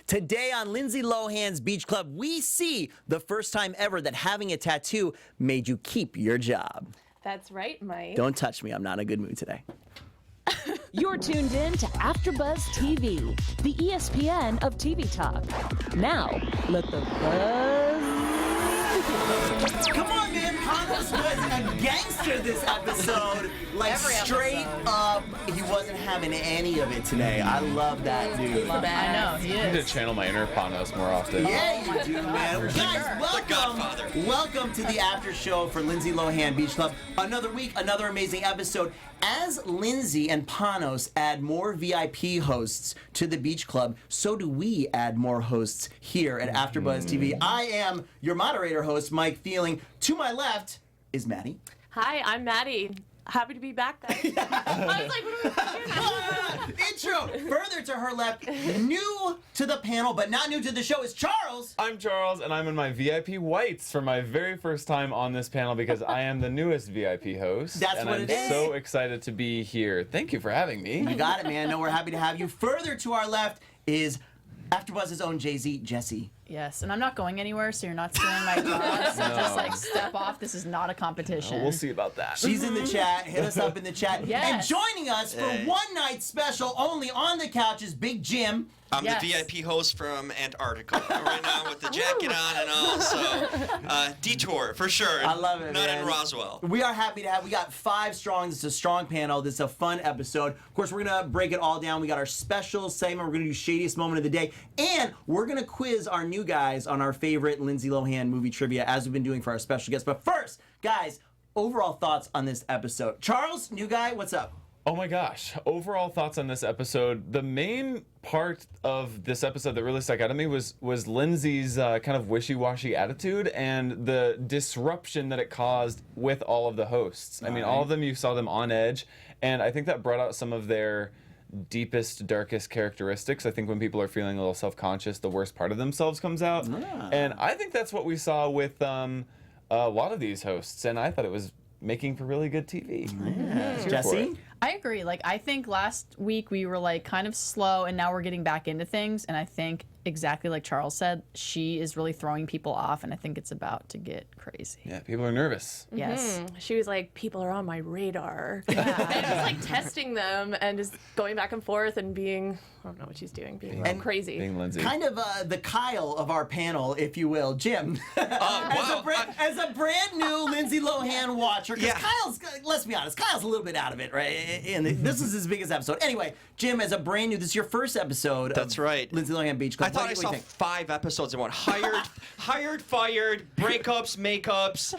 Today on Lindsay Lohan's Beach Club, we see the first time ever that having a tattoo made you keep your job. That's right, Mike. Don't touch me. I'm not in a good mood today. You're tuned in to AfterBuzz TV, the ESPN of TV talk. Now, let the buzz begin. Come on, man. Panos was a gangster this episode. Like, straight up, he wasn't having any of it today. I love that dude. I know, he I need is. to channel my inner Panos more often. Yeah, you do, man. Guys, welcome to the after show for Lindsay Lohan Beach Club. Another week, another amazing episode. As Lindsay and Panos add more VIP hosts to the Beach Club, so do we add more hosts here at AfterBuzz TV. I am your moderator host, Mike Thieling. To my left is Maddie. Hi, I'm Maddie. Happy to be back, guys. I was like, what are we doing? Intro. Further to her left, new to the panel, but not new to the show, is Charles. I'm Charles, and I'm in my VIP whites for my very first time on this panel because I am the newest VIP host. That's and what I'm it is. so excited to be here. Thank you for having me. You got it, man. No, we're happy to have you. Further to our left is AfterBuzz's own Jay-Z, Jesse. Yes, and I'm not going anywhere, so you're not stealing my job. So just like step off. This is not a competition. We'll see about that. She's in the chat. Hit us up in the chat. Yes. And joining us for one night special only on the couch is Big Jim. I'm Yes. the VIP host from Antarctica right now with the jacket on and all. So, detour for sure. I love it, Not man. in Roswell. We are happy to have. We got 5 strong. This is a strong panel. This is a fun episode. Of course, we're gonna break it all down. We got our special segment. We're gonna do shadiest moment of the day, and we're gonna quiz our new guys on our favorite Lindsay Lohan movie trivia, as we've been doing for our special guests. But first, guys, overall thoughts on this episode. Charles, new guy, what's up? Oh my gosh. Overall thoughts on this episode. The main part of this episode that really stuck out to me was Lindsay's kind of wishy-washy attitude and the disruption that it caused with all of the hosts. I mean, all of them, you saw them on edge, and I think that brought out some of their deepest, darkest characteristics. I think when people are feeling a little self-conscious, the worst part of themselves comes out. And I think that's what we saw with a lot of these hosts, and I thought it was making for really good TV. Jesse? I agree. Like, I think last week we were like kind of slow, and now we're getting back into things. And I think exactly like Charles said, she is really throwing people off, and I think it's about to get crazy. Yeah, people are nervous. Yes. She was like, people are on my radar. And it was like testing them and just going back and forth and being, I don't know what she's doing, being crazy. Being Lindsay. Kind of the Kyle of our panel, if you will, Jim. As a brand new Lindsay Lohan watcher, because Kyle's, let's be honest, Kyle's a little bit out of it, right? And this is his biggest episode. Anyway, Jim, as a brand new, this is your first episode That's of right. Lindsay Lohan Beach Club. I thought I What do saw you think? 5 episodes in one. Hired, fired, breakups, makeups,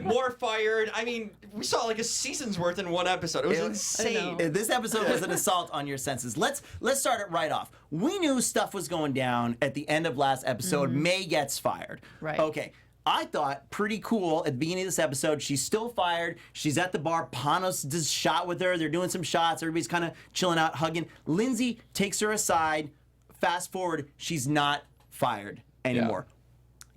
more fired. I mean, we saw like a season's worth in one episode. It was insane. This episode was an assault on your senses. Let's start it right off. We knew stuff was going down at the end of last episode. May gets fired. Right. Okay. I thought pretty cool at the beginning of this episode. She's still fired. She's at the bar. Panos does shot with her. They're doing some shots. Everybody's kind of chilling out, hugging. Lindsay takes her aside. Fast forward, she's not fired anymore.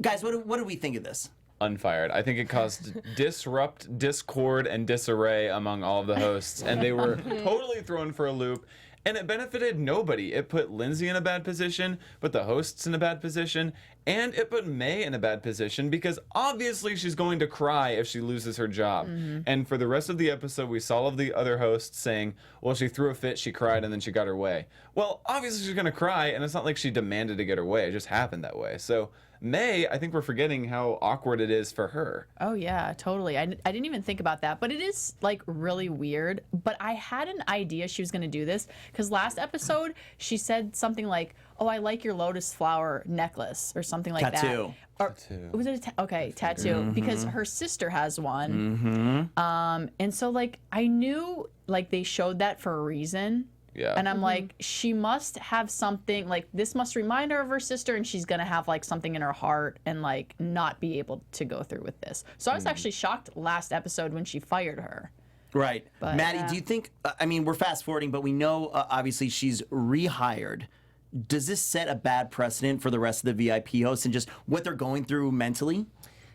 Guys, what do we think of this? Unfired. I think it caused discord, and disarray among all of the hosts, and they were totally thrown for a loop. And it benefited nobody. It put Lindsay in a bad position, put the hosts in a bad position, and it put May in a bad position because obviously she's going to cry if she loses her job. And for the rest of the episode, we saw all of the other hosts saying, well, she threw a fit, she cried, and then she got her way. Well, obviously she's going to cry, and it's not like she demanded to get her way. It just happened that way. So May, I think we're forgetting how awkward it is for her. Oh, yeah, totally. I didn't even think about that, but it is like really weird. But I had an idea she was going to do this because last episode she said something like, oh, I like your lotus flower necklace or something like Tattoo. that. Tattoo. Was it tattoo? Because her sister has one. And so like I knew like they showed that for a reason. Yeah. And I'm like, she must have something, like, this must remind her of her sister, and she's going to have, like, something in her heart and, like, not be able to go through with this. So I was actually shocked last episode when she fired her. Right. But, Maddie, do you think, I mean, we're fast forwarding, but we know, obviously, she's rehired. Does this set a bad precedent for the rest of the VIP hosts and just what they're going through mentally?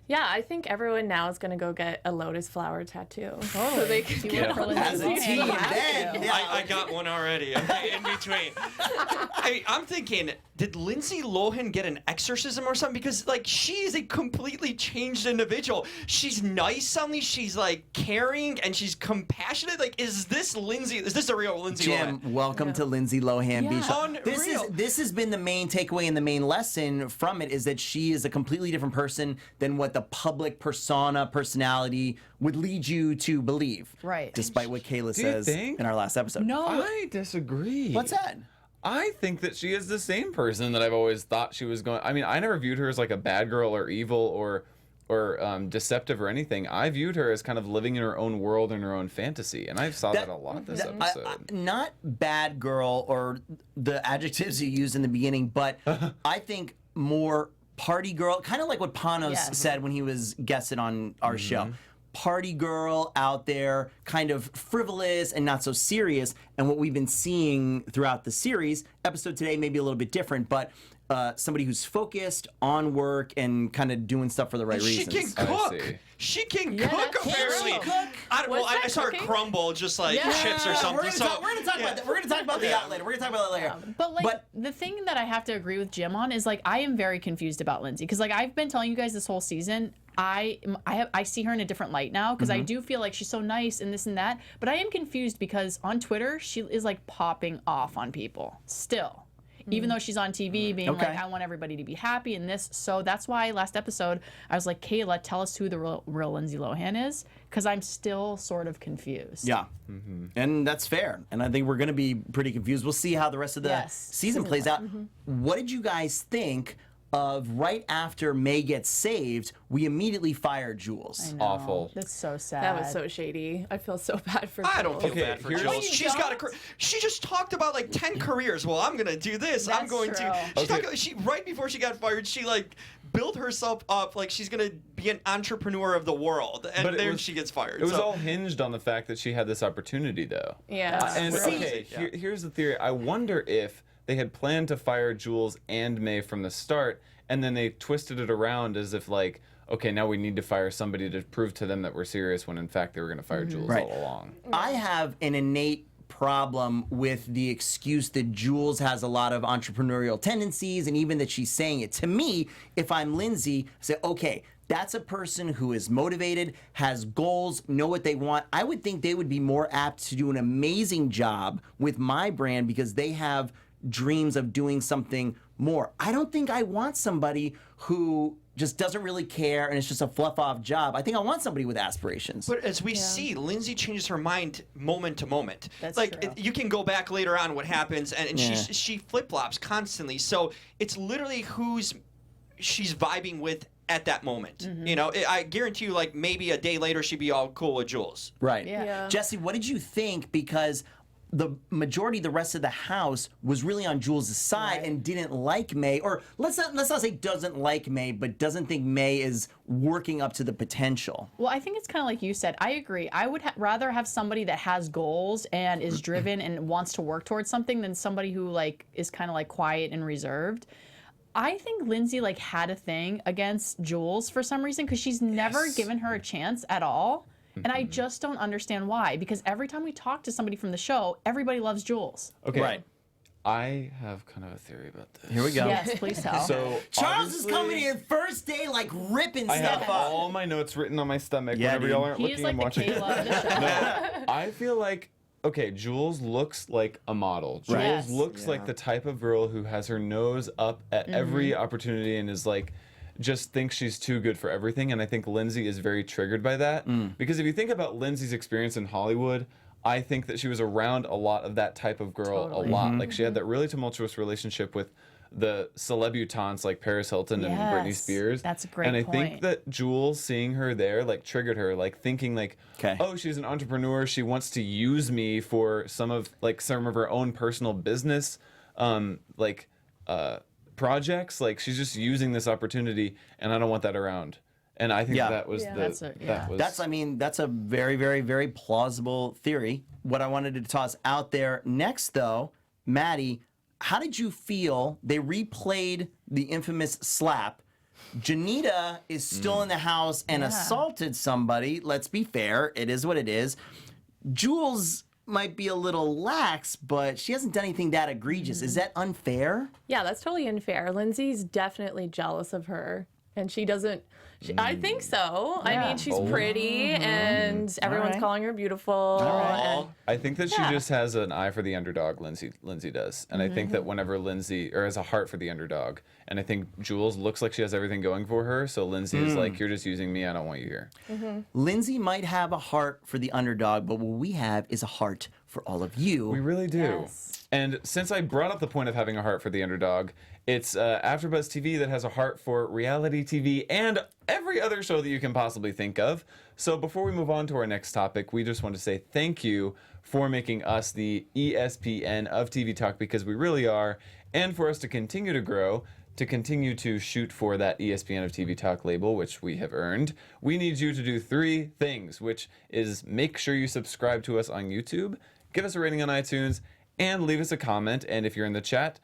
Yeah, I think everyone now is going to go get a lotus flower tattoo. So they can You get work for on Lindsay As a Lohan, team, you have then. to. Yeah. I got one already. Okay, in between. I'm thinking, did Lindsay Lohan get an exorcism or something? Because like she is a completely changed individual. She's nice suddenly. She's like caring and she's compassionate. Like, is this Lindsay? Is this the real Lindsay Jim, Lohan? welcome to Lindsay Lohan Beach. Unreal. This has been the main takeaway and the main lesson from it is that she is a completely different person than what the public personality would lead you to believe. Right. Despite what Kayla Do you says think? in our last episode. No. I disagree. What's that? I think that she is the same person that I've always thought she was going. I mean, I never viewed her as like a bad girl or evil or deceptive or anything. I viewed her as kind of living in her own world and her own fantasy, and I saw that a lot this episode. Not bad girl or the adjectives you used in the beginning, but I think more party girl, kind of like what Panos said when he was guested on our show. Party girl out there, kind of frivolous and not so serious. And what we've been seeing throughout the series, episode today may be a little bit different, but somebody who's focused on work and kind of doing stuff for the right She reasons. can cook. see. She can Yeah, cook, can she apparently. cook? I saw her cooking? crumble just like chips or We're something. gonna talk about that. We're gonna talk about that later. We're gonna talk about that later. But like the thing that I have to agree with Jim on is like I am very confused about Lindsay because like I've been telling you guys this whole season I see her in a different light now because I do feel like she's so nice and this and that, but I am confused because on Twitter she is like popping off on people still. Even though she's on TV being like, I want everybody to be happy and this. So that's why last episode I was like, Kayla, tell us who the real Lindsay Lohan is because I'm still sort of confused. Yeah. And that's fair. And I think we're going to be pretty confused. We'll see how the rest of the season plays out. What did you guys think of right after May gets saved, we immediately fired Jules? I know. Awful. That's so sad. That was so shady. I feel so bad for I don't feel Okay, bad for here's- Jules. Oh, you She's got a. don't? She just talked about like 10 careers. Well, I'm gonna do this. I'm That's going true. to. She right before she got fired, she like built herself up like she's gonna be an entrepreneur of the world, and But then she gets fired. It was so. all hinged on the fact that she had this opportunity, though. Yeah. And Really? okay, Yeah. here's the theory. I wonder if they had planned to fire Jules and May from the start, and then they twisted it around as if like, okay, now we need to fire somebody to prove to them that we're serious, when in fact they were going to fire Jules all along. I have an innate problem with the excuse that Jules has a lot of entrepreneurial tendencies and even that she's saying it. To me, if I'm Lindsay, I say, okay, that's a person who is motivated, has goals, know what they want. I would think they would be more apt to do an amazing job with my brand because they have dreams of doing something more. I don't think I want somebody who just doesn't really care and it's just a fluff off job. I think I want somebody with aspirations. But as we see, Lindsay changes her mind moment to moment. That's like true. you can go back later on what happens, and she flip flops constantly. So it's literally who's she's vibing with at that moment. You know, I guarantee you, like maybe a day later she'd be all cool with Jules. Right. Yeah. Jesse, what did you think? Because the majority of the rest of the house was really on Jules' side and didn't like May, or let's not say doesn't like May, but doesn't think May is working up to the potential. Well, I think it's kind of like you said. I agree. I would rather have somebody that has goals and is driven and wants to work towards something than somebody who like is kind of like quiet and reserved. I think Lindsay like had a thing against Jules for some reason because she's never given her a chance at all. And I just don't understand why. Because every time we talk to somebody from the show, everybody loves Jules. Okay. Right. I have kind of a theory about this. Here we go. Yes, please tell. So Charles is obviously, coming in first day like ripping I have stuff up. all my notes written on my stomach Yeah, whenever dude. y'all aren't He is looking like and the watching. Kayla of the show. No, I feel like, okay, Jules looks like a model. Jules Yes. looks like the type of girl who has her nose up at every opportunity and is like, just thinks she's too good for everything. And I think Lindsay is very triggered by that. Because if you think about Lindsay's experience in Hollywood, I think that she was around a lot of that type of girl a lot. Like she had that really tumultuous relationship with the celebutantes like Paris Hilton and Britney Yes, Spears. that's a great And I think point. that Jules seeing her there like triggered her, like thinking like, 'Kay. oh, she's an entrepreneur. She wants to use me for some of her own personal business, projects. Like she's just using this opportunity, and I don't want that around. And I think that was That's That's a very, very, very plausible theory. What I wanted to toss out there next, though, Maddie, how did you feel they replayed the infamous slap Janita is still in the house and assaulted somebody. Let's be fair. It is what it is. Jules might be a little lax, but she hasn't done anything that egregious. Is that unfair? Yeah, that's totally unfair. Lindsay's definitely jealous of her, and she doesn't. I think so. I mean, she's pretty, and everyone's calling her beautiful. And, I think that she just has an eye for the underdog, Lindsay does. And I think that whenever Lindsay, or has a heart for the underdog, and I think Jules looks like she has everything going for her, so Lindsay is like, you're just using me, I don't want you here. Lindsay might have a heart for the underdog, but what we have is a heart for all of you. We really do. Yes. And since I brought up the point of having a heart for the underdog, it's AfterBuzz TV that has a heart for reality TV and every other show that you can possibly think of. So before we move on to our next topic, we just want to say thank you for making us the ESPN of TV Talk, because we really are, and for us to continue to grow, to continue to shoot for that ESPN of TV Talk label, which we have earned. We need you to do 3 things, which is make sure you subscribe to us on YouTube, give us a rating on iTunes, and leave us a comment. And if you're in the chat,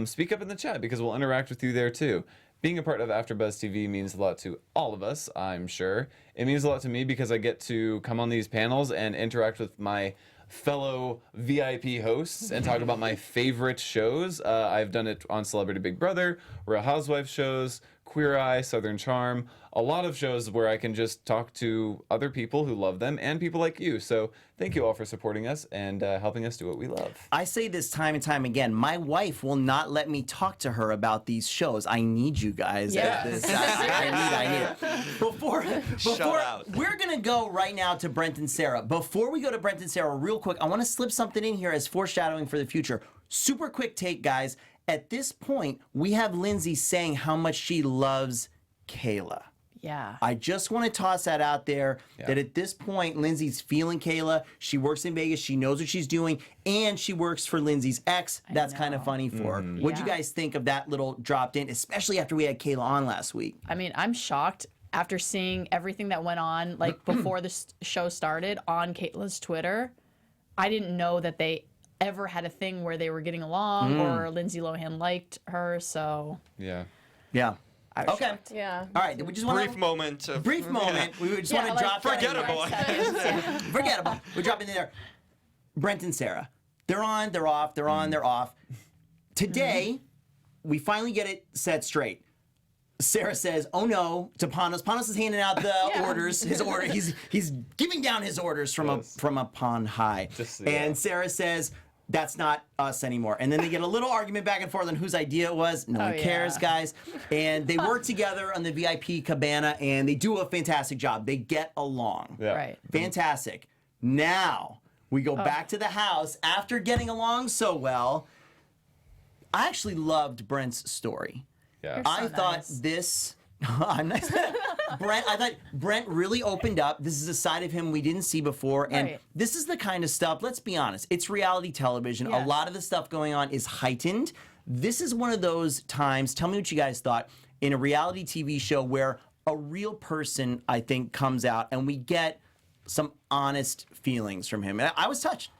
speak up in the chat, because we'll interact with you there too. Being a part of AfterBuzz TV means a lot to all of us, I'm sure. It means a lot to me because I get to come on these panels and interact with my fellow VIP hosts and talk about my favorite shows. I've done it on Celebrity Big Brother, Real Housewives shows, Queer Eye, Southern Charm, a lot of shows where I can just talk to other people who love them and people like you. So thank you all for supporting us and helping us do what we love. I say this time and time again. My wife will not let me talk to her about these shows. I need you guys at this. I need it. Before we're going to go right now to Brent and Sara. Before we go to Brent and Sara, real quick, I want to slip something in here as foreshadowing for the future. Super quick take, guys. At this point, we have Lindsay saying how much she loves Kayla. Yeah. I just want to toss that out there, that at this point, Lindsay's feeling Kayla. She works in Vegas. She knows what she's doing. And she works for Lindsay's ex. That's kind of funny for her. What'd you guys think of that little dropped in, especially after we had Kayla on last week? I mean, I'm shocked after seeing everything that went on, like before the show started on Kayla's Twitter. I didn't know that they ever had a thing where they were getting along or Lindsay Lohan liked her. So Yeah. Yeah. Okay. shocked. yeah. All right. We just want Brief moment. brief moment. We just want to drop that in there. Forgettable. Forgettable. We're dropping in there. Brent and Sara. They're on, they're off, they're on, they're off. Today, we finally get it set straight. Sara says, "Oh no," to Panos. Panos is handing out the orders. His order. He's giving down his orders from upon high. And Sara says, "That's not us anymore." And then they get a little argument back and forth on whose idea it was. No one cares, guys. And they work together on the VIP cabana, and they do a fantastic job. They get along. Yeah. Right. Fantastic. Now we go back to the house after getting along so well. I actually loved Brent's story. Yeah. I thought this. I'm nice. I thought Brent really opened up. This is a side of him we didn't see before, and this is the kind of stuff. Let's be honest. It's reality television. Yes. A lot of the stuff going on is heightened. This is one of those times. Tell me what you guys thought in a reality TV show where a real person, I think, comes out, and we get some honest feelings from him. And I was touched.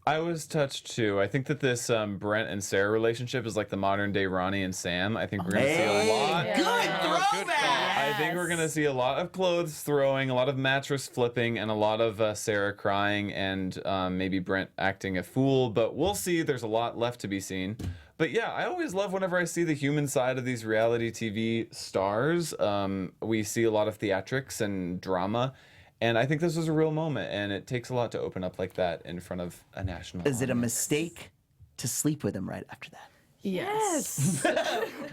I was touched too. I think that this Brent and Sara relationship is like the modern day Ronnie and Sam. I think we're going to see a lot. Good throwback. I think we're going to see a lot of clothes throwing, a lot of mattress flipping, and a lot of Sara crying and maybe Brent acting a fool. But we'll see. There's a lot left to be seen. But yeah, I always love whenever I see the human side of these reality TV stars. We see a lot of theatrics and drama. And I think this was a real moment, and it takes a lot to open up like that in front of a national Is it a audience. mistake to sleep with him right after that? Yes.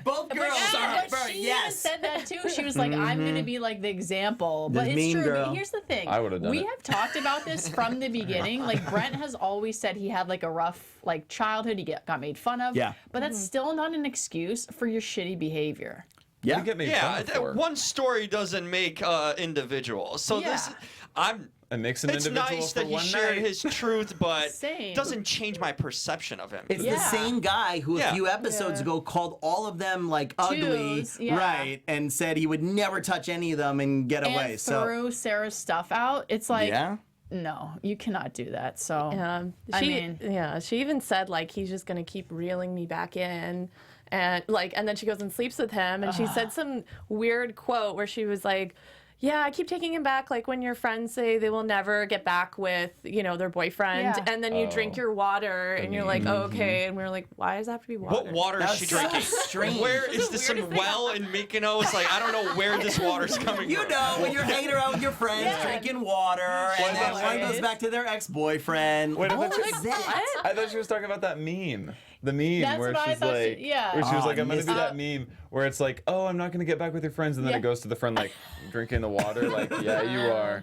Both girls are But she even said that too. She was like, "I'm going to be like the example." But This it's mean true. girl. Here's the thing. I would've done we it. have talked about this from the beginning. Like Brent has always said he had like a rough like childhood. He got made fun of. Yeah. But that's still not an excuse for your shitty behavior. Yeah. You get made fun of for. One story doesn't make individuals. So It makes an it's individual nice for that he one shared night. his truth, but Same. doesn't change my perception of him. It's the same guy who a Yeah. few episodes ago called all of them like ugly, Jews, yeah. right? And said he would never touch any of them and get away. And So threw Sarah's stuff out. It's like, yeah. no, you cannot do that. So She, I mean, she even said like he's just gonna keep reeling me back in, and then she goes and sleeps with him, and she said some weird quote where she was like, yeah, I keep taking him back, like when your friends say they will never get back with, their boyfriend, and then you drink your water, and you're like, oh, okay, and we were like, why does that have to be water? What water is she drinking? Strange. Where is this some well in Mykonos? Like, I don't know where this water's coming from. You know, when you're hanging around with your friends, drinking water, and then one goes back to their ex-boyfriend. Wait, What was that? I thought she was talking about that meme. The meme That's where what I she's thought like, where she was like, I'm gonna be that meme where it's like, oh, I'm not gonna get back with your friends, and then it goes to the friend like drinking the water, like, yeah, you are.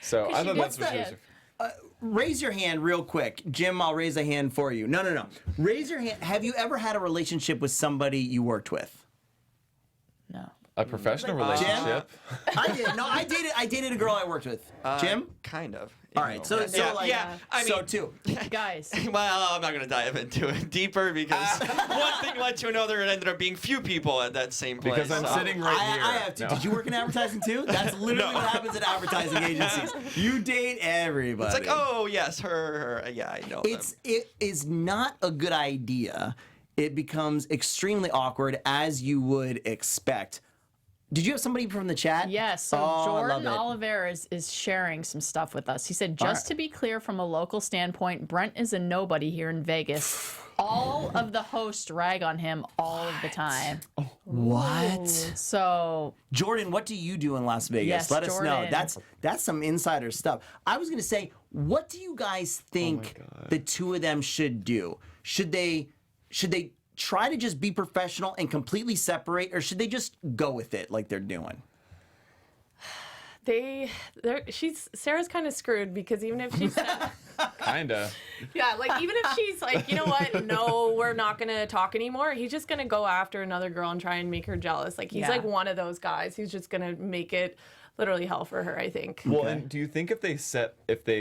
So I thought that's what she was. Raise your hand real quick. Jim, I'll raise a hand for you. No. Raise your hand. Have you ever had a relationship with somebody you worked with? No. A professional relationship. I did. No, I dated a girl I worked with. Jim? Kind of. All right. So I mean, so too. Guys. Well, I'm not going to dive into it deeper because one thing led to another. It ended up being few people at that same place. Because I'm sitting right here. I have to. No. Did you work in advertising too? That's literally what happens in advertising agencies. You date everybody. It's like, oh yes, her. Yeah, I know. It is not a good idea. It becomes extremely awkward, as you would expect. Did you have somebody from the chat? Yes. So Jordan Oliver is sharing some stuff with us. He said, just to be clear from a local standpoint, Brent is a nobody here in Vegas. All of the hosts rag on him all of the time. What? So Jordan, what do you do in Las Vegas? Yes, Let us know. Jordan. That's some insider stuff. I was going to say, what do you guys think the two of them should do? Should they try to just be professional and completely separate, or should they just go with it like they're doing? Sarah's kind of screwed, because even if she said, Kinda. yeah, like even if she's like, you know what, no, we're not gonna talk anymore, he's just gonna go after another girl and try and make her jealous. Like he's like one of those guys who's just gonna make it literally hell for her, I think. Well, and do you think if they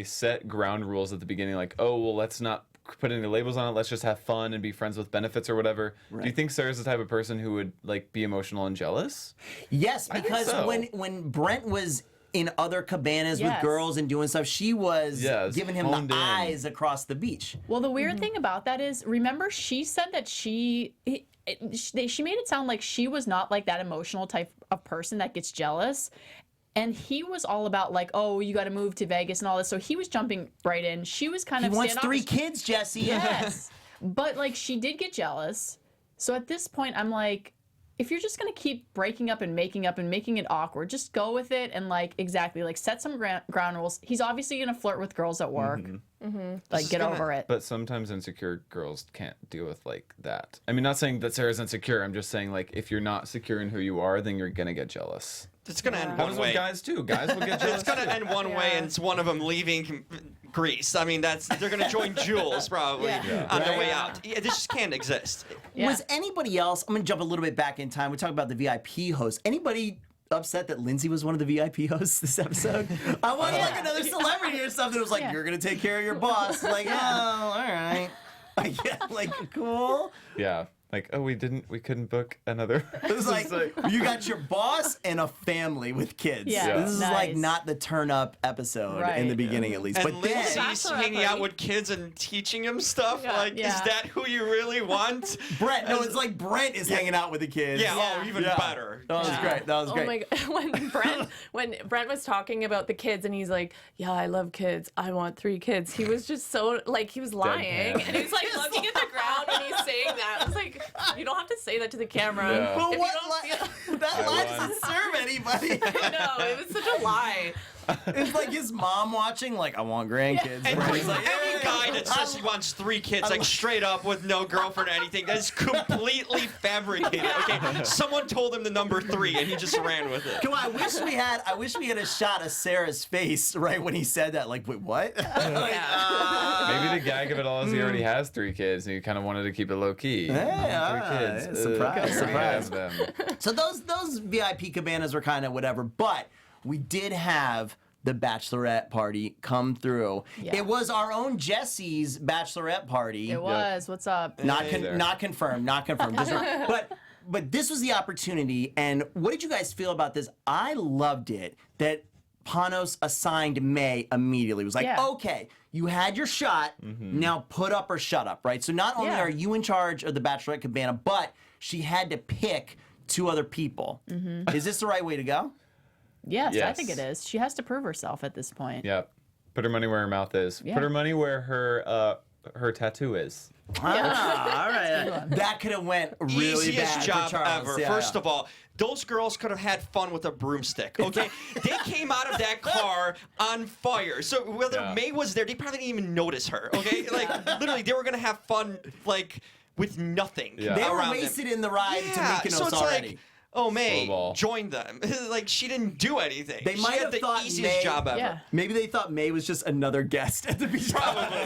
set ground rules at the beginning, like, oh, well, let's not put any labels on it, let's just have fun and be friends with benefits or whatever, do you think Sarah's the type of person who would like be emotional and jealous? Yes, because so. when Brent was in other cabanas with girls and doing stuff, she was giving him the eyes across the beach. Well, the weird thing about that is, remember, she said that she made it sound like she was not like that emotional type of person that gets jealous. And he was all about like, oh, you got to move to Vegas and all this. So he was jumping right in. She was kind of He wants 3 kids, Jesse. Yes. But like, she did get jealous. So at this point, I'm like, if you're just going to keep breaking up and making it awkward, just go with it and like, exactly, like set some ground rules. He's obviously going to flirt with girls at work. Like, get over it. But sometimes insecure girls can't deal with like that. I mean, not saying that Sarah's insecure. I'm just saying, like, if you're not secure in who you are, then you're going to get jealous. It's going to end Happens one way. with guys too. Guys will get jealous. It's going to end one way, and it's one of them leaving Greece. I mean, they're going to join Jules probably on their way out. Yeah, this just can't exist. Yeah. Was anybody else, I'm going to jump a little bit back in time. We talk about the VIP host. Anybody upset that Lindsay was one of the VIP hosts this episode? I wanted like another celebrity or something. It was like, you're going to take care of your boss. Like, oh, all right. Yeah, like, cool. Yeah. Like, oh, we couldn't book another. It was like, you got your boss and a family with kids. Yeah. This is like not the turn up episode in the beginning, at least. And But then, Lindsay's hanging out with kids and teaching them stuff. Like, is that who you really want? Brent, no, it's like Brent is hanging out with the kids. Yeah, oh, even better. That was great. That was great. Oh my God. When Brent was talking about the kids and he's like, yeah, I love kids, I want 3 kids, he was just so, like, he was lying. And he's like looking at the ground when he's saying that. I was like, you don't have to say that to the camera. Yeah. But If what you don't that lie doesn't serve anybody. No, it was such a lie. It's like his mom watching, like, I want grandkids. And He's like, any guy that says he wants 3 kids, like straight up with no girlfriend or anything, that's completely fabricated. Okay, someone told him the number 3, and he just ran with it. Come on, I wish we had a shot of Sarah's face right when he said that. Like, wait, what? Maybe the gag of it all is he already has 3 kids, and he kind of wanted to keep it low key. 3 kids. Surprise, Here we have surprise. them. So those VIP cabanas were kind of whatever, but we did have the bachelorette party come through. Yeah. It was our own Jesse's bachelorette party. It was. What's up? Not confirmed. But this was the opportunity. And what did you guys feel about this? I loved it that Panos assigned May immediately. It was like, okay, you had your shot. Now put up or shut up, right? So not only are you in charge of the Bachelorette Cabana, but she had to pick 2 other people. Is this the right way to go? Yes, I think it is. She has to prove herself at this point. Yep. Put her money where her mouth is. Yeah. Put her money where her tattoo is. All right. That could have went really Easiest bad job for Charles. ever. First of all, those girls could have had fun with a broomstick, okay? They came out of that car on fire. So whether May was there, they probably didn't even notice her, okay? Like, literally, they were going to have fun, like, with nothing They were around wasted them. in the ride to Mykonos so it's already. like, oh, May, Slow ball. join them. Like, she didn't do anything. They might she had have the thought easiest May- job ever. Yeah. Maybe they thought May was just another guest at the beach. Probably.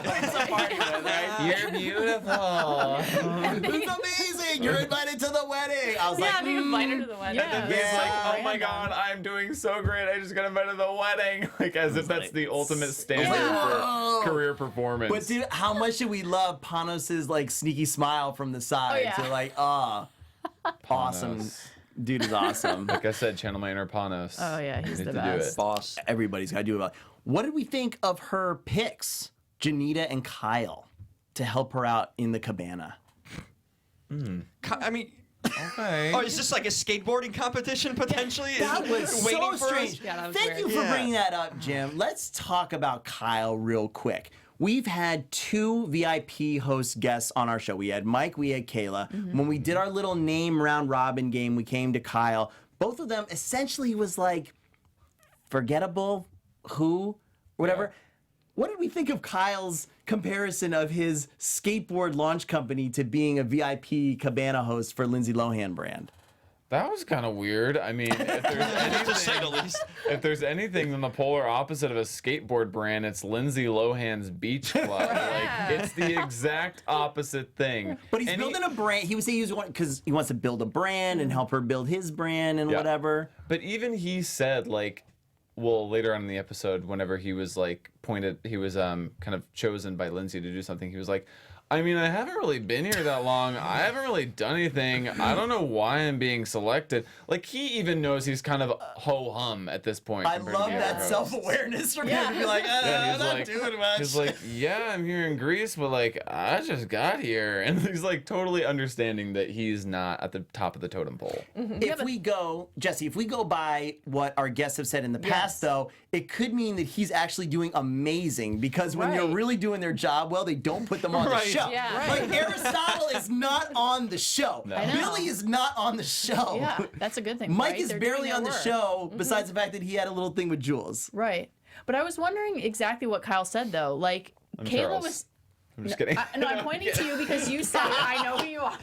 You're beautiful. It's amazing. You're invited to the wedding. I was Yeah, like, being invited to the wedding. Yeah. He's Yeah. like, oh my God, I'm doing so great. I just got invited to the wedding. Like, as if that's the ultimate standard whoa. for career performance. But dude, how much did we love Panos's like sneaky smile from the side? yeah. To like, awesome. Panos. Dude is awesome. Like I said, channel my inner Panos. Oh, yeah, he's Need the to best. Do it. Boss. Everybody's got to do about it. What did we think of her picks, Janita and Kyle, to help her out in the cabana? I mean, Okay. oh, is this like a skateboarding competition potentially? That was Waiting so for us? strange. Yeah, that was Thank weird. you for Yeah. bringing that up, Jim. Let's talk about Kyle real quick. We've had 2 VIP host guests on our show. We had Mike, we had Kayla. When we did our little name round robin game, we came to Kyle. Both of them essentially was like, forgettable, who, whatever. What did we think of Kyle's comparison of his skateboard launch company to being a VIP cabana host for Lindsay Lohan brand? That was kind of weird. I mean, To say the least. if there's anything than the polar opposite of a skateboard brand, it's Lindsay Lohan's Beach Club. Like, it's the exact opposite thing. But he's And building a brand. He was saying because he wants to build a brand and help her build his brand and Yeah. whatever. But even he said, like, well, later on in the episode, whenever he was like he was kind of chosen by Lindsay to do something. He was like, I mean, I haven't really been here that long. I haven't really done anything. I don't know why I'm being selected. Like, he even knows he's kind of ho-hum at this point. I compared to love the other that hosts. self-awareness from him to be like, Yeah, I'm not doing much. He's like, yeah, I'm here in Greece, but like, I just got here. And he's like totally understanding that he's not at the top of the totem pole. If we go, Jesse, if we go by what our guests have said in the past, though, it could mean that he's actually doing amazing because when you're Right. really doing their job well, they don't put them on the Right. show. Yeah. Like Aristotle is not on the show. I know. Billy is not on the show. Yeah, that's a good thing. Mike right? is They're doing barely their on the work. show, besides the fact that he had a little thing with Jules. Right. But I was wondering exactly what Kyle said, though. Like, Kayla Charles. was. I'm just kidding. No, I'm pointing to you because you said it. I know who you are.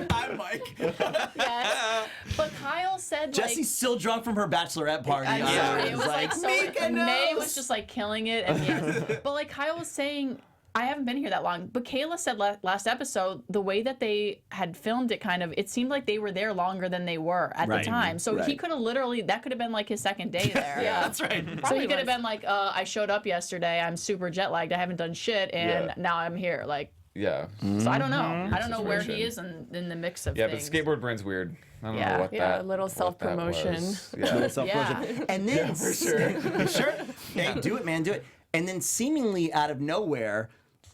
I'm Mike. Yes. But Kyle said, Jesse's still drunk from her bachelorette party. like, Yeah. it was like so. Mykonos. May was just like killing it, and yes. But like Kyle was saying, I haven't been here that long. But Kayla said last episode, the way that they had filmed it, kind of, it seemed like they were there longer than they were at Right. the time. So he Right. could have literally, that could have been like his second day there. Yeah, that's right. So he could have been like, I showed up yesterday. I'm super jet lagged. I haven't done shit, and Yeah. now I'm here. Like, Yeah. so I don't know. I don't know where Situation. he is in the mix of Yeah, things. but skateboard brand's weird. I don't Yeah. know what Yeah, that a little what that self-promotion. was. Little Yeah. self-promotion. And then for sure. sure. Hey, do it, man, do it. And then seemingly out of nowhere,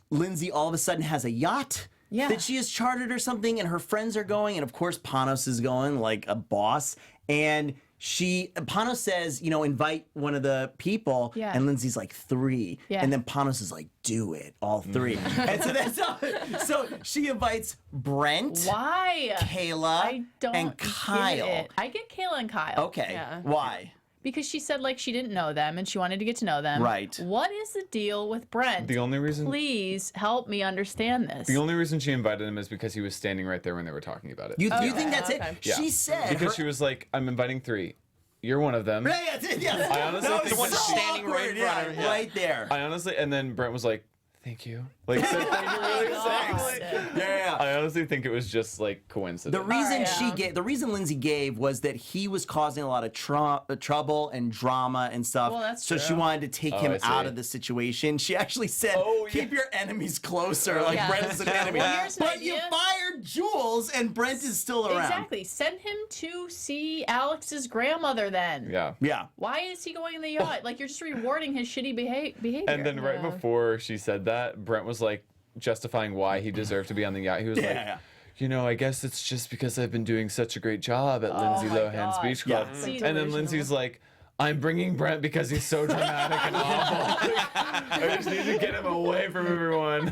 Lindsay all of a sudden has a yacht Yeah. that she has chartered or something, and her friends are going, and of course Panos is going like a boss. And Panos says, invite one of the people, Yeah. and Lindsay's like 3. Yeah. And then Panos is like, do it, all 3. And so that's how, so she invites Brent, Why? Kayla, I don't and get Kyle. it. I get Kayla and Kyle. Okay, Yeah. why? Because she said like she didn't know them and she wanted to get to know them. Right. What is the deal with Brent? The only reason Please help me understand this. the only reason she invited him is because he was standing right there when they were talking about it. You think that's okay. it? Yeah. She said Because she was like, I'm inviting 3. You're one of them. Yeah, that's it, yes. I honestly That think was the one so standing right awkward, in front of her, yeah. right there. I honestly, and then Brent was like, thank you. Like, said thank you really God. sexy. Yeah. I honestly think it was just like coincidence. The reason Alright. the reason Lindsay gave was that he was causing a lot of trouble and drama and stuff. Well, that's so she true. wanted to take Oh, him I see. out of the situation. She actually said, Oh, "Keep yeah. your enemies closer." Like Yeah. Brent is an enemy. Well, here's an But you idea. fired Jules Jules, and Brent is still around. Exactly. Send him to see Alex's grandmother then. Yeah. Yeah. Why is he going in the yacht? Like, you're just rewarding his shitty behavior. And then right before she said that, Brent was like justifying why he deserved to be on the yacht. He was like, you know, I guess it's just because I've been doing such a great job at Lindsay Lohan's Beach Club. Yeah. And then Lindsay's like, I'm bringing Brent because he's so dramatic and awful. I just need to get him away from everyone.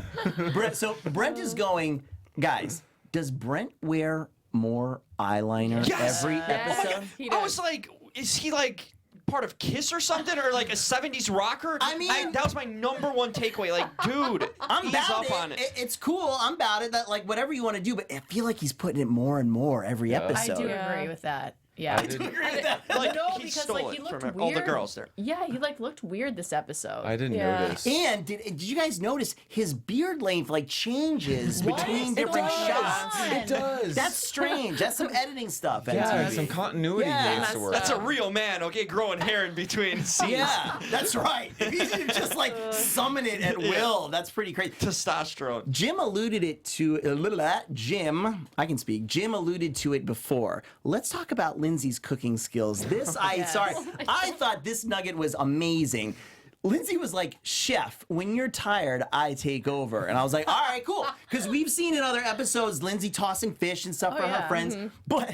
So Brent is going, guys, does Brent wear more eyeliner every episode? I was like, is he like part of Kiss or something, or like a 70s rocker? I mean, that was my #1 takeaway. Like, dude, I'm ease about up on it. It's cool. I'm about it. That like whatever you want to do, but I feel like he's putting it more and more every episode. I do agree with that. Yeah. I do agree with that. Like, no, he because stole like he it looked from weird. all the girls there. Yeah, he like looked weird this episode. I didn't notice. And did you guys notice his beard length like changes between different shots? It does. That's strange. That's some editing stuff. yeah, MTV. some continuity Yeah. needs to work. That's a real man, okay, growing hair in between scenes. Yeah, that's right. If he could just like summon it at will, that's pretty crazy. Testosterone. Jim alluded it to Jim. I can speak. Jim alluded to it before. Let's talk about Lindsay's cooking skills. I thought this nugget was amazing. Lindsay was like, "Chef, when you're tired, I take over." And I was like, "All right, cool." Because we've seen in other episodes Lindsay tossing fish and stuff for her friends, but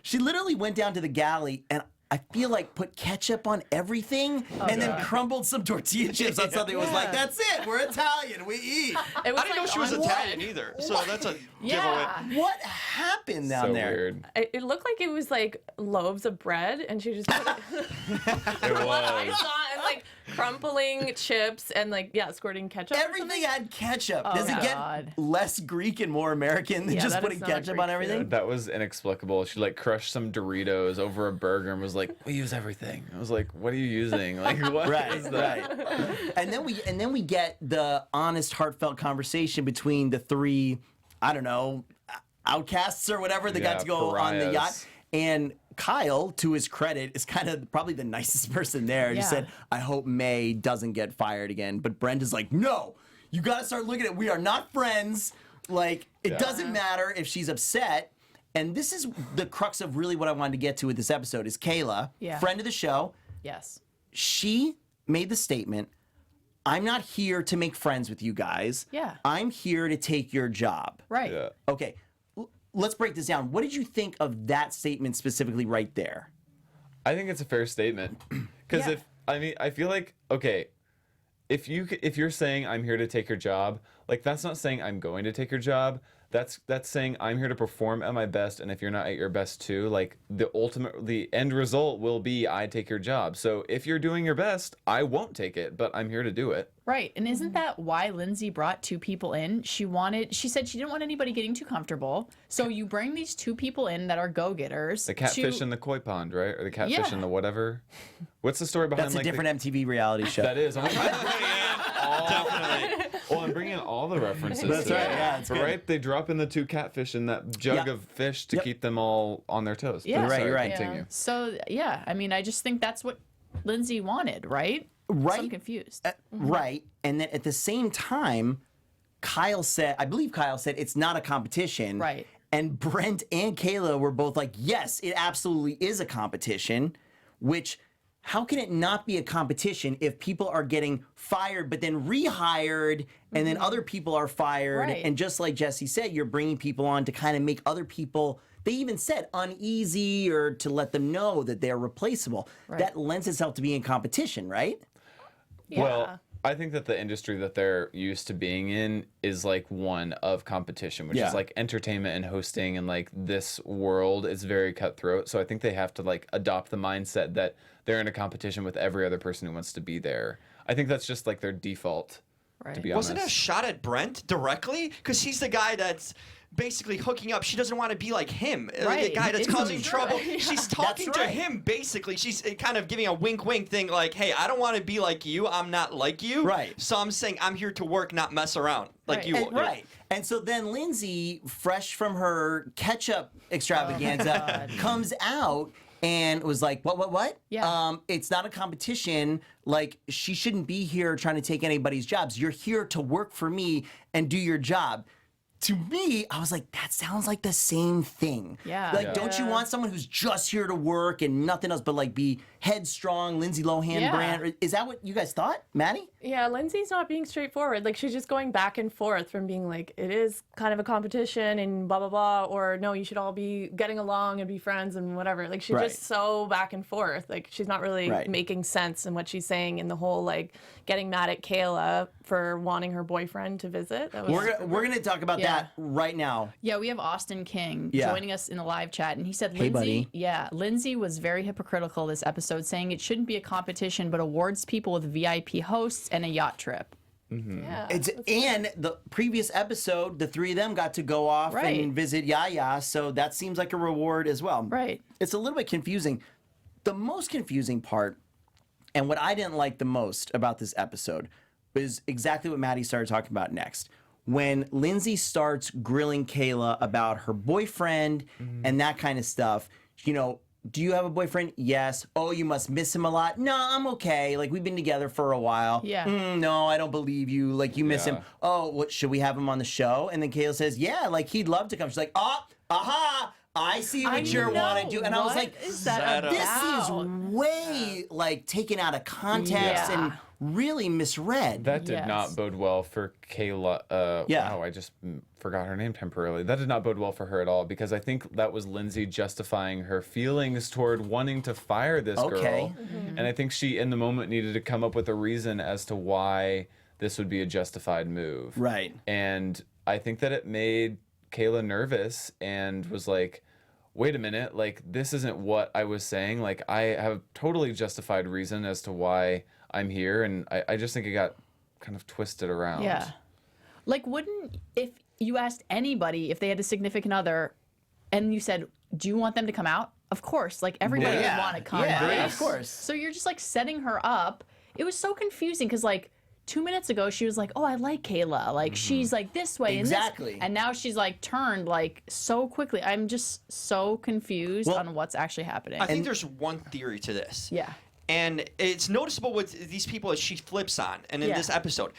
she literally went down to the galley and I feel like put ketchup on everything and then crumbled some tortilla chips on something. It was like, that's it. We're Italian. We eat. It was I didn't know she was Italian either, so that's a giveaway. What happened down so there? weird. It looked like it was like loaves of bread, and she just put it. It What I was. saw, and like crumpling chips and like squirting ketchup. or Everything something. had ketchup. Oh, Does it God. get less Greek and more American than Yeah, just that putting is not ketchup Greek on everything? food. That was inexplicable. She like crushed some Doritos over a burger and was like, "We use everything." I was like, "What are you using? Like, what is that?" Right. And then we get the honest, heartfelt conversation between the three, I don't know, outcasts or whatever that got to go on the yacht. pariahs. And Kyle, to his credit, is kind of probably the nicest person there. He Yeah. said, "I hope May doesn't get fired again." But Brent is like, "No, you got to start looking at it. We are not friends. Like, it doesn't matter if she's upset." And this is the crux of really what I wanted to get to with this episode is Kayla, friend of the show. Yes. She made the statement, "I'm not here to make friends with you guys. Yeah. I'm here to take your job." Right. Yeah. Okay, let's break this down. What did you think of that statement specifically right there? I think it's a fair statement because I feel like, okay, if you're saying I'm here to take your job, like that's not saying I'm going to take your job. That's saying I'm here to perform at my best, and if you're not at your best too, like the end result will be I take your job. So if you're doing your best, I won't take it, but I'm here to do it. Right. And isn't that why Lindsay brought two people in? She said she didn't want anybody getting too comfortable. So you bring these two people in that are go-getters. The catfish in the koi pond, right? Or the catfish in the whatever. What's the story behind That's a like different MTV reality show. That is. I'm bringing in all the references. That's today. right, yeah, it's But good. right, they drop in the two catfish in that jug Yeah. of fish to Yep. keep them all on their toes. Yeah. But Right, sorry, right. Continue. So, yeah, I mean, I just think that's what Lindsay wanted, right? Right. So I'm confused. Right. And then at the same time, I believe Kyle said it's not a competition. Right. And Brent and Kayla were both like, yes, it absolutely is a competition, which how can it not be a competition if people are getting fired but then rehired and then other people are fired? Right. And just like Jesse said, you're bringing people on to kind of make other people, they even said uneasy or to let them know that they're replaceable. Right. That lends itself to being competition, right? Yeah. Well, I think that the industry that they're used to being in is like one of competition, which Yeah. is like entertainment and hosting, and like this world is very cutthroat. So I think they have to like adopt the mindset that they're in a competition with every other person who wants to be there. I think that's just like their default, to be honest. Wasn't it a shot at Brent directly? Because he's the guy that's basically hooking up. She doesn't want to be like him. Right. The guy that's It's causing right. trouble. She's talking That's to right. him, basically. She's kind of giving a wink thing like, hey, I don't want to be like you. I'm not like you. Right. So I'm saying I'm here to work, not mess around like Right. you. And, right. And so then Lindsay, fresh from her ketchup extravaganza, comes out and was like, what? Yeah. It's not a competition. Like, she shouldn't be here trying to take anybody's jobs. You're here to work for me and do your job. to me, I was like, that sounds like the same thing. Yeah. Like, don't you want someone who's just here to work and nothing else but like be headstrong, Lindsay Lohan brand? Is that what you guys thought, Maddie? Yeah, Lindsay's not being straightforward. Like, she's just going back and forth from being like, it is kind of a competition and blah, blah, blah, or no, you should all be getting along and be friends and whatever. Like, she's just so back and forth. Like, she's not really making sense in what she's saying in the whole, like, getting mad at Kayla for wanting her boyfriend to visit. That was We're gonna talk about that right now. Yeah, we have Austin King joining us in the live chat, and he said, Lindsay was very hypocritical this episode, saying it shouldn't be a competition, but awards people with VIP hosts and a yacht trip. Yeah, and the previous episode, the three of them got to go off and visit Yaya, so that seems like a reward as well. Right. It's a little bit confusing. The most confusing part, and what I didn't like the most about this episode, is exactly what Maddie started talking about next. When Lindsay starts grilling Kayla about her boyfriend and that kind of stuff, you know, do you have a boyfriend? Yes. Oh, you must miss him a lot. No, I'm okay. Like, we've been together for a while. Yeah. No, I don't believe you. Like, you miss him. Oh, what, should we have him on the show? And then Kayla says, yeah, like, he'd love to come. She's like, aha, I see what you want to do. And I was like, is that this is way, like, taken out of context and really misread. That did not bode well for Kayla. Wow, I just forgot her name temporarily. That did not bode well for her at all, because I think that was Lindsay justifying her feelings toward wanting to fire this girl. And I think she, in the moment, needed to come up with a reason as to why this would be a justified move. Right. And I think that it made Kayla nervous and was like, wait a minute, like, this isn't what I was saying. Like, I have totally justified reason as to why I'm here, and I just think it got kind of twisted around. Yeah. Like, wouldn't, if you asked anybody if they had a significant other and you said, do you want them to come out? Of course. Like, everybody would want to come out. Yeah, of course. So you're just, like, setting her up. It was so confusing because, like, 2 minutes ago, she was like, oh, I like Kayla. Like, she's, like, this way and this. And now she's, like, turned, like, so quickly. I'm just so confused on what's actually happening. I think there's one theory to this. Yeah. And it's noticeable with these people as she flips on. And in this episode,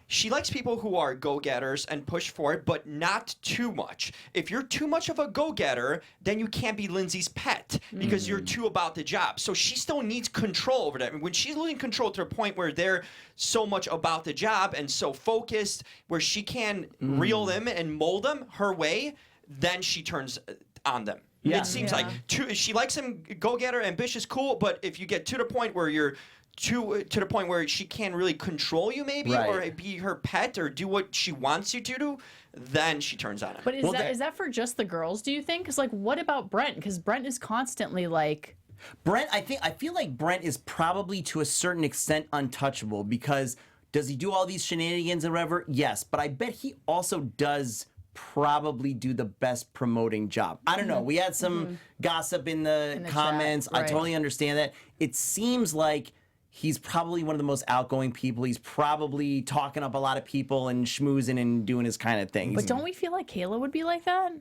she likes people who are go-getters and push for it, but not too much. If you're too much of a go-getter, then you can't be Lindsay's pet because you're too about the job. So she still needs control over that. When she's losing control to a point where they're so much about the job and so focused, where she can reel them and mold them her way, then she turns on them. Yeah. It seems like she likes him, go-getter, ambitious, cool, but if you get to the point where you're to the point where she can't really control you maybe or be her pet or do what she wants you to do, then she turns on him. But is that for just the girls, do you think? Because, like, what about Brent? Because Brent is constantly like... Brent, I feel like Brent is probably to a certain extent untouchable, because does he do all these shenanigans and whatever? Yes, but I bet he also does probably do the best promoting job. I don't know. We had some gossip in the comments. I totally understand that. It seems like he's probably one of the most outgoing people. He's probably talking up a lot of people and schmoozing and doing his kind of thing. But don't we feel like Kayla would be like that?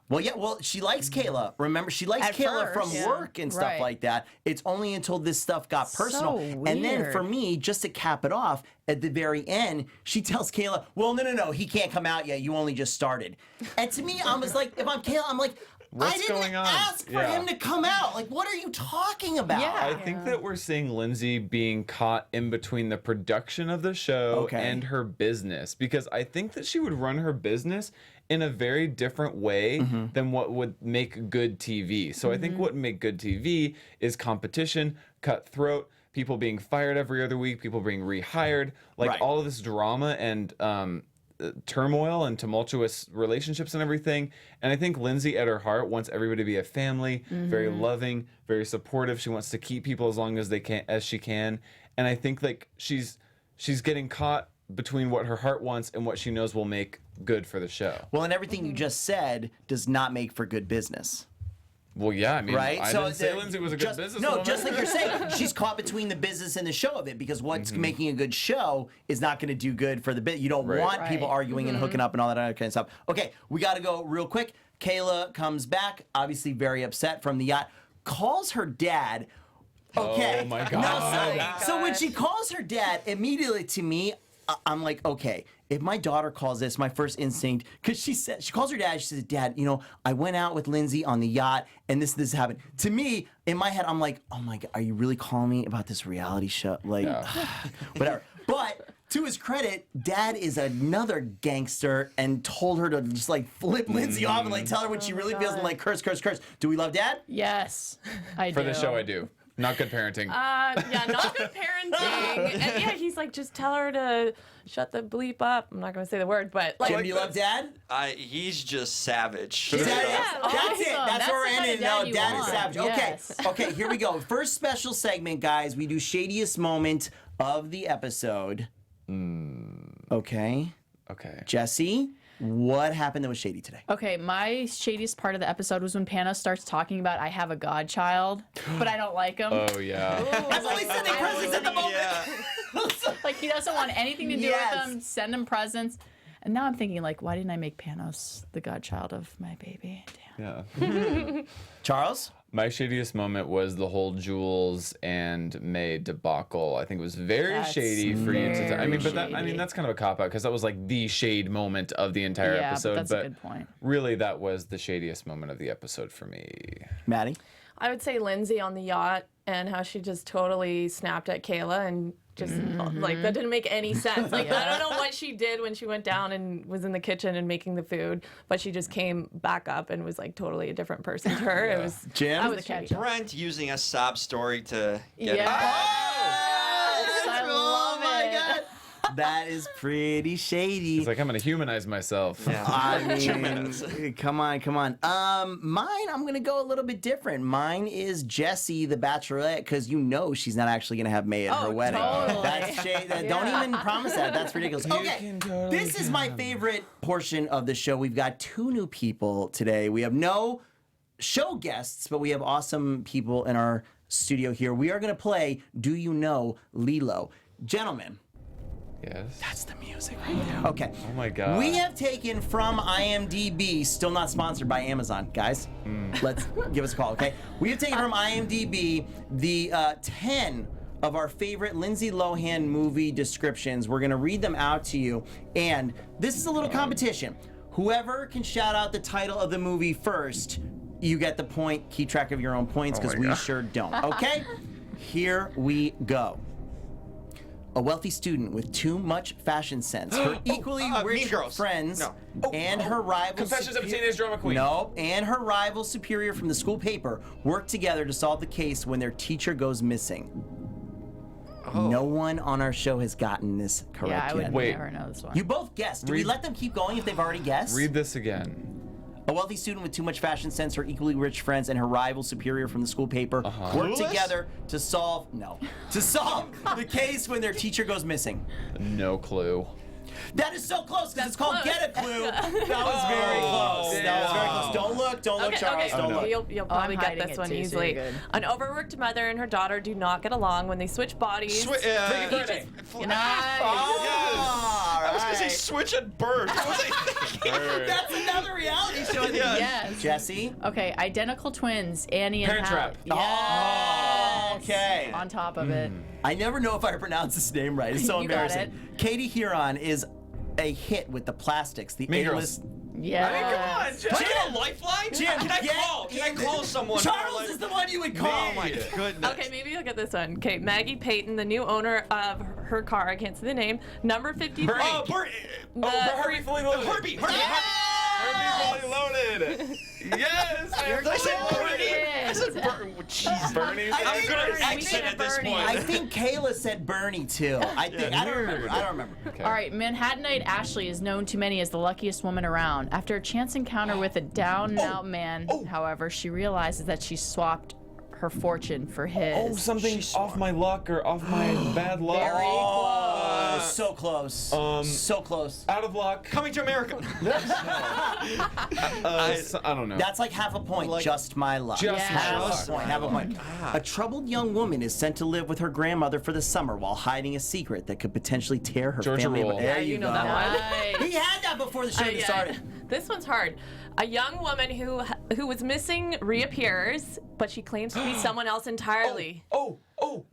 Well, yeah, she likes Kayla. Remember, she likes Kayla from work and stuff like that. It's only until this stuff got personal. And then for me, just to cap it off, at the very end, she tells Kayla, well, no, he can't come out yet. You only just started. And to me, I was like, if I'm Kayla, I'm like, I didn't ask for him to come out. Like, what are you talking about? I think that we're seeing Lindsay being caught in between the production of the show and her business, because I think that she would run her business in a very different way than what would make good TV. So I think what would make good TV is competition, cutthroat, people being fired every other week, people being rehired, like all of this drama and turmoil and tumultuous relationships and everything. And I think Lindsay at her heart wants everybody to be a family, very loving, very supportive. She wants to keep people as long as she can. And I think like she's getting caught between what her heart wants and what she knows will make good for the show. Well, and everything you just said does not make for good business. Well, yeah, I mean, I didn't say Lindsay was a good businesswoman. No, just like you're saying, she's caught between the business and the show of it, because what's making a good show is not going to do good for the bit. You don't want people arguing and hooking up and all that other kind of stuff. Okay, we got to go real quick. Kayla comes back, obviously very upset from the yacht, calls her dad. Okay. Oh, my God. So when she calls her dad, immediately to me, I'm like, okay, if my daughter calls this, my first instinct, because she calls her dad, she says, Dad, I went out with Lindsay on the yacht and this happened. To me, in my head, I'm like, oh my God, are you really calling me about this reality show? Like, whatever. But to his credit, Dad is another gangster and told her to just like flip Lindsay off and like tell her what she really feels and like curse. Do we love Dad? Yes, I do. For the show, I do. Not good parenting. Yeah, not good parenting. And yeah, he's like, just tell her to shut the bleep up. I'm not going to say the word, but like. Jim, do you love Dad? He's just savage. That's it. Awesome. That's where we're the kind ending. of dad No, you Dad is want. savage. Yes. Okay, here we go. First special segment, guys. We do shadiest moment of the episode. Okay. Jesse, what happened that was shady today? Okay, my shadiest part of the episode was when Panos starts talking about I have a godchild, but I don't like him. Oh, yeah. I'm only sending presents at the moment. Yeah. Like, he doesn't want anything to do Yes. with them. Send him presents. And now I'm thinking, like, why didn't I make Panos the godchild of my baby? Damn. Yeah. Charles? My shadiest moment was the whole Jules and May debacle. I think it was very That's shady for you to. I mean, very but shady. that's kind of a cop out because that was like the shade moment of the entire Yeah, episode. but that's a good point. Really, that was the shadiest moment of the episode for me. Maddie? I would say Lindsay on the yacht and how she just totally snapped at Kayla and just like that didn't make any sense. Like I don't know what she did when she went down and was in the kitchen and making the food, but she just came back up and was like totally a different person to her. It was Jim? I was shady. Brent using a sob story to get Yeah. I love it. That is pretty shady. It's like I'm gonna humanize myself. Yeah. I 2 mean, minutes. come on. Mine, I'm gonna go a little bit different. Mine is Jessie, the Bachelorette, because she's not actually gonna have May at her wedding. totally. That's shade. Don't even promise that. That's ridiculous. Okay, this is my favorite portion of the show. We've got 2 new people today. We have no show guests, but we have awesome people in our studio here. We are gonna play Do You Know Lilo, gentlemen. Yes. That's the music right there. Okay. Oh my God. We have taken from IMDb, still not sponsored by Amazon, guys. Let's give us a call, okay? We have taken from IMDb the 10 of our favorite Lindsay Lohan movie descriptions. We're gonna read them out to you, and this is a little competition. Whoever can shout out the title of the movie first, you get the point. Keep track of your own points because we sure don't. Okay? Here we go. A wealthy student with too much fashion sense, her equally Mean rich Girls. friends, No. and her rival. Confessions of a Teenage Drama Queen. No, and her rival superior from the school paper work together to solve the case when their teacher goes missing. No one on our show has gotten this correct Yeah, I would yet. Wait. never know this one. You both guessed. Do we Read- let them keep going if they've already guessed? Read this again. A wealthy student with too much fashion sense, her equally rich friends, and her rival superior from the school paper work Clueless? together to solve the case when their teacher goes missing. No clue. That is so close because it's called close. Get a Clue. That was very close. That was very close. Don't look, Charles. Don't look. You'll probably I'm get hiding this it one too, so easily. you're good. An overworked mother and her daughter do not get along when they switch bodies. Nice. I was gonna say switch and bird. What was I thinking? That's another reality show. Yeah. Yes. Jesse. Okay, identical twins, Annie and Parent Hallie. Trap. Yes. Oh, okay. On top of it. I never know if I pronounce this name right. It's so You got embarrassing. Katie Huron is a hit with the Plastics. The Mean A-list. Yes. Do I get a lifeline? Jim, Can I get call? Can I in call the- someone? Charles is the one you would call. Oh my goodness. Okay, maybe you'll get this one. Okay, Maggie Payton, the new owner of her car, I can't say the name, number 53. Oh, Bert. Herbie fully loaded. Herbie. Herbie fully loaded. Yes. Did I say Bernie? Yes. I said Bernie. Jeez. Bernie. I I'm think good at Bernie. accent at this Bernie. point. I think Kayla said Bernie too. I don't remember. Okay. All right, Manhattanite Ashley is known to many as the luckiest woman around. After a chance encounter with a down-and-out man, however, she realizes that she swapped her fortune for his. Oh, something off my luck or off my bad luck. Very Oh, so close. So close. Out of luck. Coming to America. I don't know. That's like half a point. Just my luck. Just Yeah. my Half luck. a point. Half a point. A troubled young woman is sent to live with her grandmother for the summer while hiding a secret that could potentially tear her Georgia family Rule. apart. There Yeah, you know go. that one. Nice. He had that before the show Yeah. started. This one's hard. A young woman who was missing reappears, but she claims to be someone else entirely.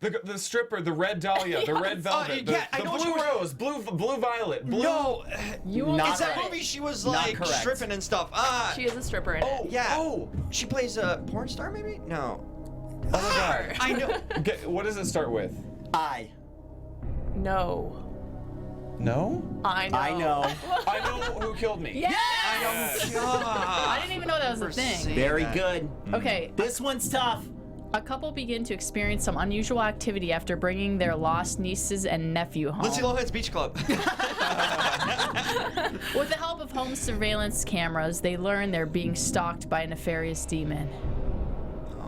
The stripper, the red dahlia, the red velvet, yeah, I the know blue rose, blue violet, blue. No, Not it's that right. movie. She was Not like correct. stripping and stuff. She is a stripper in it. Yeah. Oh. She plays a porn star, maybe? No. Oh my god. I know. What does it start with? No. No? I know. I know. I know who killed me. Yeah. I didn't even know that was a thing. Very good. Okay, This one's tough. a couple begin to experience some unusual activity after bringing their lost nieces and nephew home. Lindsay Lohan's Beach Club. With the help of home surveillance cameras, they learn they're being stalked by a nefarious demon.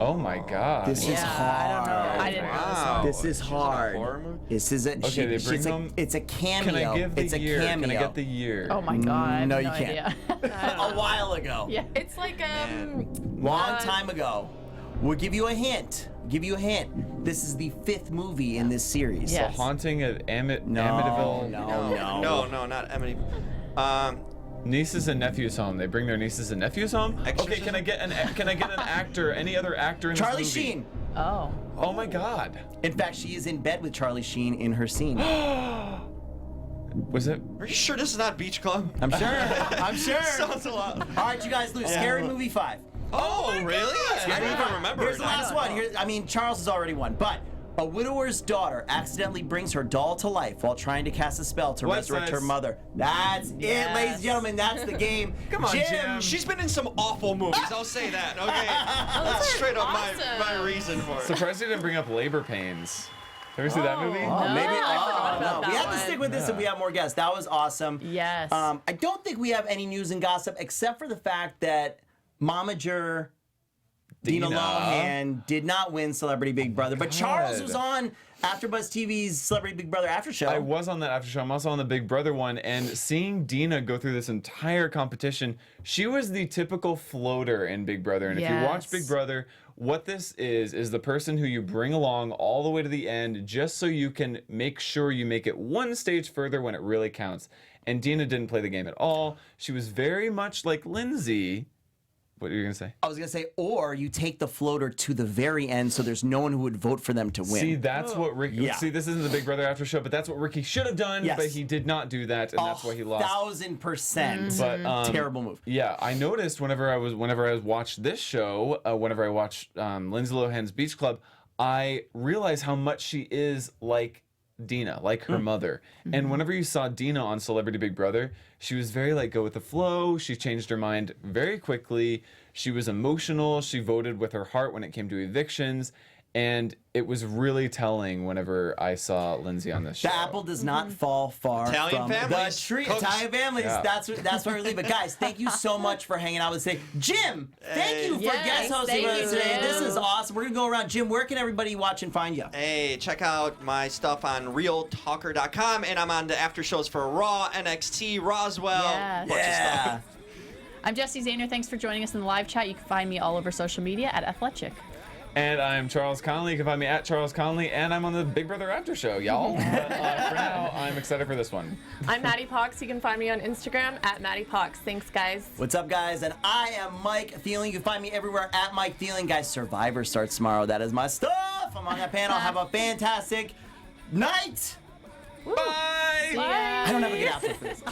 Oh my god. This is hard. I don't know. I didn't know this one. This is hard. horror movie? This is a. Okay, they bring them. It's a cameo. Can I give the it's a year? cameo. Can I get the year? Oh my god. No, I you have can't. idea. A while ago. Yeah. It's like Long time ago. We'll give you a hint. This is the 5th movie in this series. Yeah. The Haunting of Amityville. No, not Emmy. Nieces and nephews home. They bring their nieces and nephews home. Okay, Exorcism? can I get an actor? Any other actor in Charlie this movie? Sheen. Oh. Oh my god. In fact, she is in bed with Charlie Sheen in her scene. Was it? Are you sure this is not Beach Club? I'm sure. I'm sure. Sounds a lot. All right, you guys lose. Scary Movie 5. Oh, really? I don't even remember. Here's the last one. Charles has already won, but a widower's daughter accidentally brings her doll to life while trying to cast a spell to resurrect her mother. That's it, ladies and gentlemen. That's the game. Come on, Jim. She's been in some awful movies. I'll say that. Okay, that's straight up my reason for it. Surprised you didn't bring up labor pains. Have you seen that movie? Oh, maybe. I forgot about that We have to one. stick with this if we have more guests. That was awesome. Yes. I don't think we have any news and gossip except for the fact that Momager Dina Lohan did not win Celebrity Big Brother, but Charles was on AfterBuzz TV's Celebrity Big Brother after show. I was on that after show. I'm also on the Big Brother one, and seeing Dina go through this entire competition, she was the typical floater in Big Brother. And if you watch Big Brother, what this is the person who you bring along all the way to the end just so you can make sure you make it one stage further when it really counts. And Dina didn't play the game at all. She was very much like Lindsay. What are you going to say? I was going to say, or you take the floater to the very end so there's no one who would vote for them to win. See, that's what Ricky... Yeah. See, this isn't the Big Brother after show, but that's what Ricky should have done, but he did not do that, and that's why he lost. 1,000%. But terrible move. Yeah, I noticed whenever I watched this show, whenever I watched Lindsay Lohan's Beach Club, I realized how much she is like Dina, like her mother. And whenever you saw Dina on Celebrity Big Brother, she was very like go with the flow. She changed her mind very quickly. She was emotional. She voted with her heart when it came to evictions. And it was really telling whenever I saw Lindsay on this show. The apple does not fall far Italian from families. the tree. Cooks. Italian families. Yeah. That's where we leave it. Guys, thank you so much for hanging out with us today. Jim, thank you for Yes, guest hosting thank us you, today. Jim. This is awesome. We're going to go around. Jim, where can everybody watch and find you? Hey, check out my stuff on realtalker.com, and I'm on the after shows for Raw, NXT, Roswell. Yes. Bunch of stuff. I'm Jessie Zahner. Thanks for joining us in the live chat. You can find me all over social media at Athletic. And I'm Charles Conoly. You can find me at Charles Conoly, and I'm on the Big Brother After Show, y'all. But for now, I'm excited for this one. I'm Maddie Pocks. You can find me on Instagram at Maddie Pocks. Thanks, guys. What's up, guys? And I am Mike Thieling. You can find me everywhere at Mike Thieling. Guys, Survivor starts tomorrow. That is my stuff. I'm on that panel. Have a fantastic night. Bye! I don't have a good outfit for this.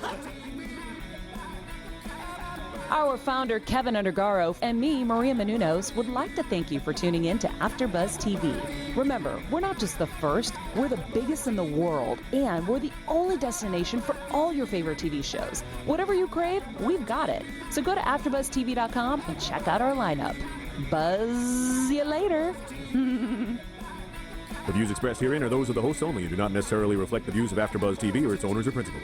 Our founder, Keven Undergaro, and me, Maria Menounos, would like to thank you for tuning in to AfterBuzz TV. Remember, we're not just the first, we're the biggest in the world, and we're the only destination for all your favorite TV shows. Whatever you crave, we've got it. So go to AfterBuzzTV.com and check out our lineup. Buzz you later. The views expressed herein are those of the hosts only and do not necessarily reflect the views of AfterBuzz TV or its owners or principals.